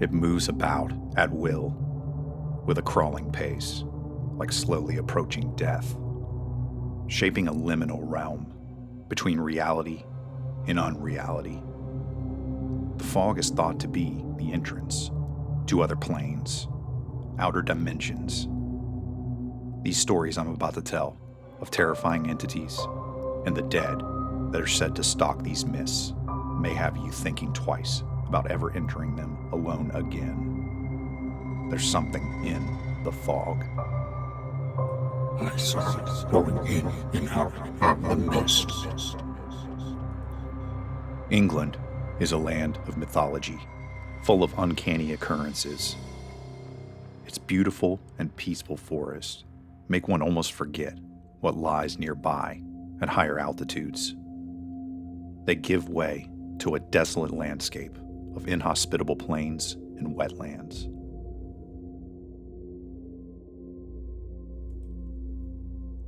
It moves about at will, with a crawling pace, like slowly approaching death, shaping a liminal realm between reality and unreality. The fog is thought to be the entrance to other planes, outer dimensions. These stories I'm about to tell of terrifying entities and the dead that are said to stalk these mists may have you thinking twice about ever entering them alone again. There's something in the fog. I saw it going in and out of the mist. England is a land of mythology, full of uncanny occurrences. Its beautiful and peaceful forests make one almost forget what lies nearby at higher altitudes. They give way to a desolate landscape of inhospitable plains and wetlands.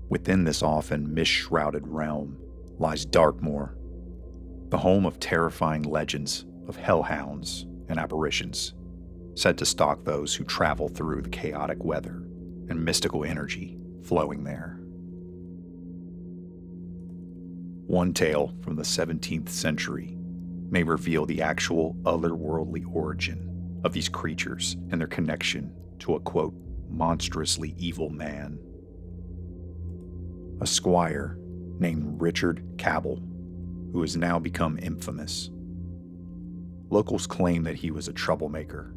Within this often mist-shrouded realm lies Dartmoor, the home of terrifying legends of hellhounds and apparitions, said to stalk those who travel through the chaotic weather and mystical energy flowing there. One tale from the 17th century may reveal the actual otherworldly origin of these creatures and their connection to a, quote, monstrously evil man. A squire named Richard Cabell, who has now become infamous. Locals claim that he was a troublemaker.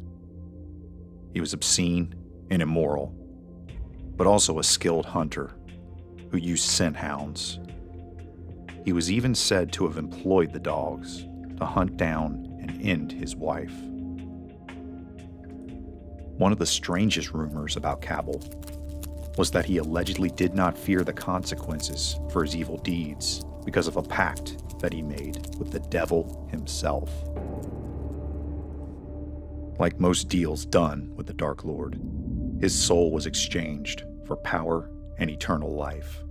He was obscene and immoral, but also a skilled hunter who used scent hounds. He was even said to have employed the dogs to hunt down and end his wife. One of the strangest rumors about Cabell was that he allegedly did not fear the consequences for his evil deeds because of a pact that he made with the devil himself. Like most deals done with the Dark Lord, his soul was exchanged for power and eternal life.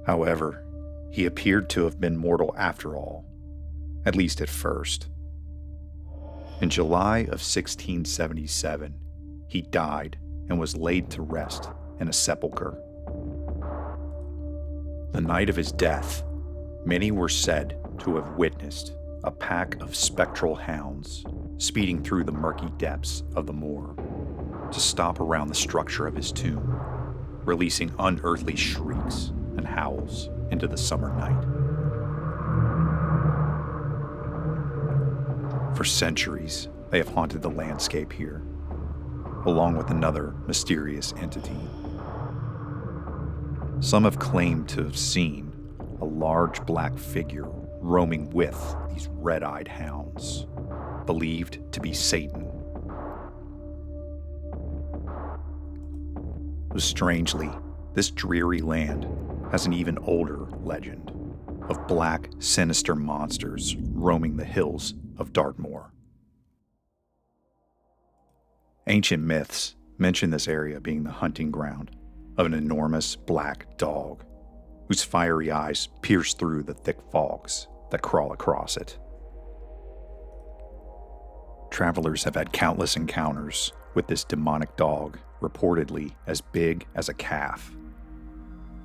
However, he appeared to have been mortal after all, at least at first. In July of 1677, he died and was laid to rest in a sepulchre. The night of his death, many were said to have witnessed a pack of spectral hounds speeding through the murky depths of the moor to stop around the structure of his tomb, releasing unearthly shrieks and howls into the summer night. For centuries, they have haunted the landscape here, along with another mysterious entity. Some have claimed to have seen a large black figure roaming with these red-eyed hounds, believed to be Satan. Strangely, this dreary land has an even older legend of black, sinister monsters roaming the hills of Dartmoor. Ancient myths mention this area being the hunting ground of an enormous black dog whose fiery eyes pierce through the thick fogs that crawl across it. Travelers have had countless encounters with this demonic dog, reportedly as big as a calf.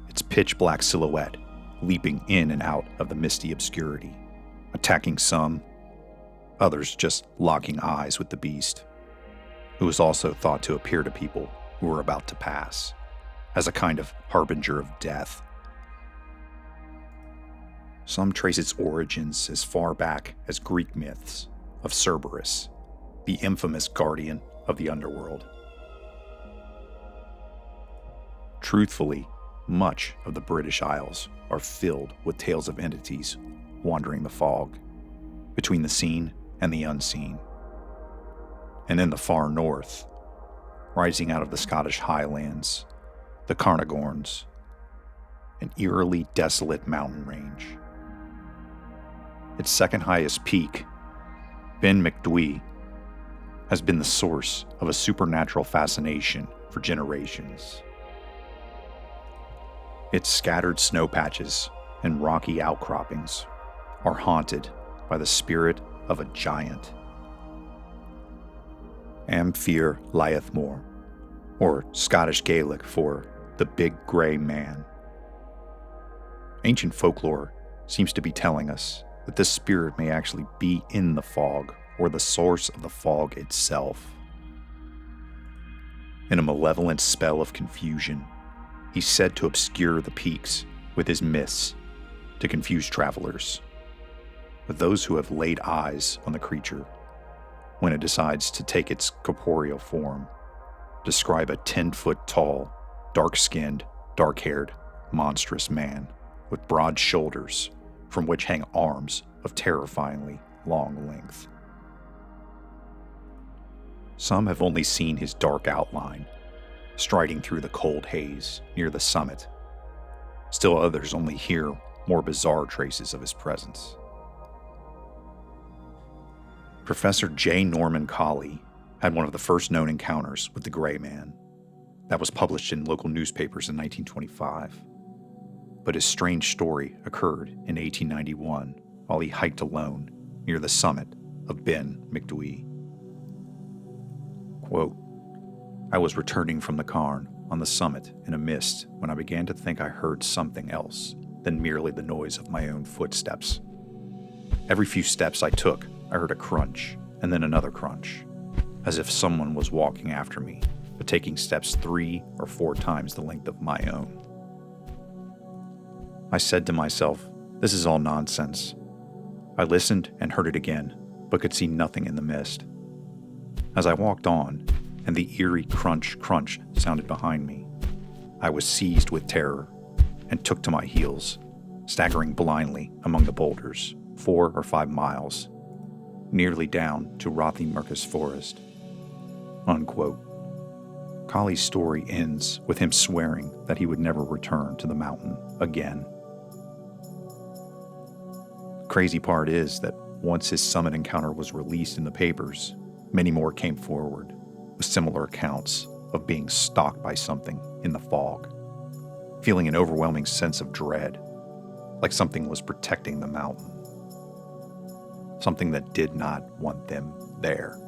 Its pitch-black silhouette leaping in and out of the misty obscurity, attacking some, others just locking eyes with the beast, who is also thought to appear to people who are about to pass, as a kind of harbinger of death. Some trace its origins as far back as Greek myths of Cerberus, the infamous guardian of the underworld. Truthfully, much of the British Isles are filled with tales of entities wandering the fog, between the seen and the unseen. And in the far north, rising out of the Scottish Highlands, the Carnarvons, an eerily desolate mountain range. Its second highest peak, Ben Macdui, has been the source of a supernatural fascination for generations. Its scattered snow patches and rocky outcroppings are haunted by the spirit of a giant, Amphir Liathmore, or Scottish Gaelic for the Big Grey Man. Ancient folklore seems to be telling us that this spirit may actually be in the fog or the source of the fog itself. In a malevolent spell of confusion, he's said to obscure the peaks with his myths to confuse travelers. But those who have laid eyes on the creature, when it decides to take its corporeal form, describe a 10-foot-tall, dark-skinned, dark-haired, monstrous man with broad shoulders from which hang arms of terrifyingly long length. Some have only seen his dark outline, striding through the cold haze near the summit. Still others only hear more bizarre traces of his presence. Professor J. Norman Colley had one of the first known encounters with the Gray Man. That was published in local newspapers in 1925. But his strange story occurred in 1891 while he hiked alone near the summit of Ben Macdui. Quote, I was returning from the cairn on the summit in a mist when I began to think I heard something else than merely the noise of my own footsteps. Every few steps I took, I heard a crunch and then another crunch, as if someone was walking after me, but taking steps 3 or 4 times the length of my own. I said to myself, this is all nonsense. I listened and heard it again, but could see nothing in the mist. As I walked on, and the eerie crunch sounded behind me, I was seized with terror and took to my heels, staggering blindly among the boulders, 4 or 5 miles, nearly down to Rothiemurchus Forest. Unquote. Colley's story ends with him swearing that he would never return to the mountain again. The crazy part is that once his summit encounter was released in the papers, many more came forward with similar accounts of being stalked by something in the fog, feeling an overwhelming sense of dread, like something was protecting the mountain, something that did not want them there.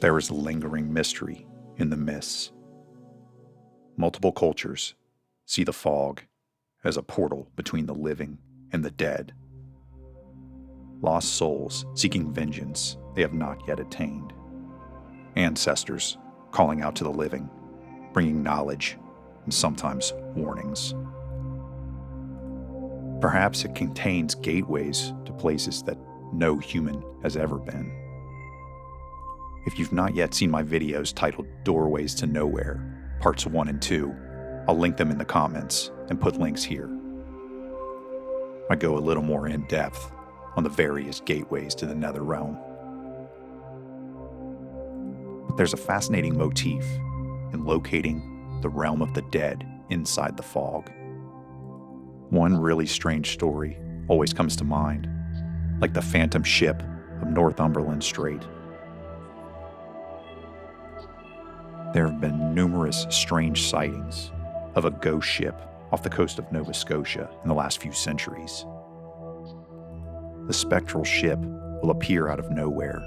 There is a lingering mystery in the mists. Multiple cultures see the fog as a portal between the living and the dead. Lost souls seeking vengeance they have not yet attained. Ancestors calling out to the living, bringing knowledge and sometimes warnings. Perhaps it contains gateways to places that no human has ever been. If you've not yet seen my videos titled Doorways to Nowhere, Parts 1 and 2, I'll link them in the comments and put links here. I go a little more in depth on the various gateways to the nether realm. But there's a fascinating motif in locating the realm of the dead inside the fog. One really strange story always comes to mind, like the phantom ship of Northumberland Strait. There have been numerous strange sightings of a ghost ship off the coast of Nova Scotia in the last few centuries. The spectral ship will appear out of nowhere,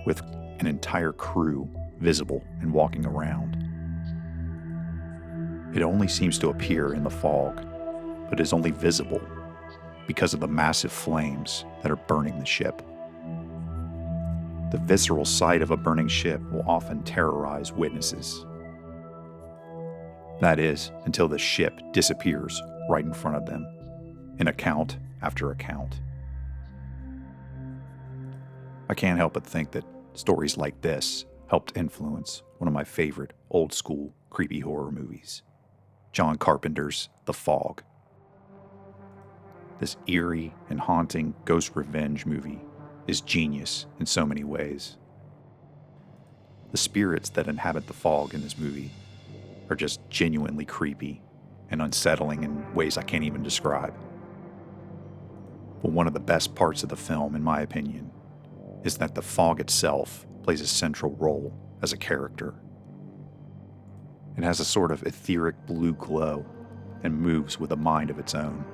with an entire crew visible and walking around. It only seems to appear in the fog, but is only visible because of the massive flames that are burning the ship. The visceral sight of a burning ship will often terrorize witnesses. That is, until the ship disappears right in front of them, in account after account. I can't help but think that stories like this helped influence one of my favorite old-school creepy horror movies, John Carpenter's The Fog. This eerie and haunting ghost revenge movie is genius in so many ways. The spirits that inhabit the fog in this movie are just genuinely creepy and unsettling in ways I can't even describe. But one of the best parts of the film, in my opinion, is that the fog itself plays a central role as a character. It has a sort of etheric blue glow and moves with a mind of its own.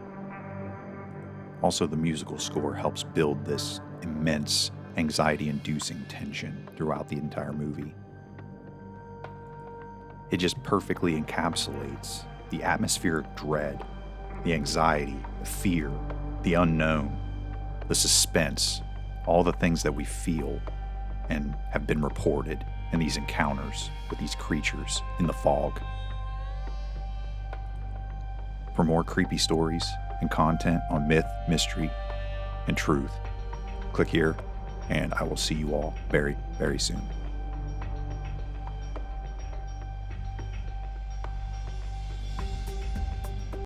Also, the musical score helps build this immense anxiety-inducing tension throughout the entire movie. It just perfectly encapsulates the atmospheric dread, the anxiety, the fear, the unknown, the suspense, all the things that we feel and have been reported in these encounters with these creatures in the fog. For more creepy stories and content on myth, mystery, and truth, click here, and I will see you all very, very soon.